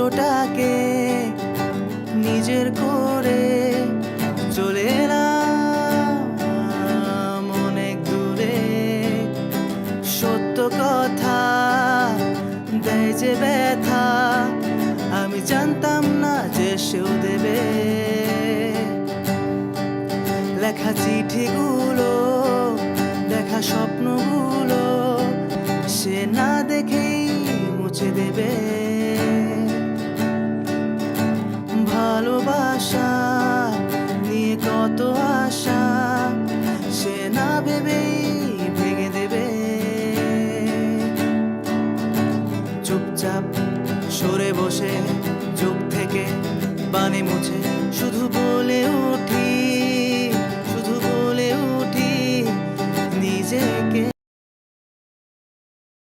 কষ্টটাকে নিজের করে চলে এলাম অনেক দূরে। সত্য কথা দেয় যে ব্যথা, আমি জানতাম না যে সেও দেবে। লেখা চিঠিগুলো, দেখা স্বপ্নগুলো সে না দেখেই মুছে দেবে। ভালোবাসা নিয়ে কত আশা সে না ভেবেই ভেঙে দেবে। চুপচাপ সরে বসে চোখ থেকে পানি মুছে শুধু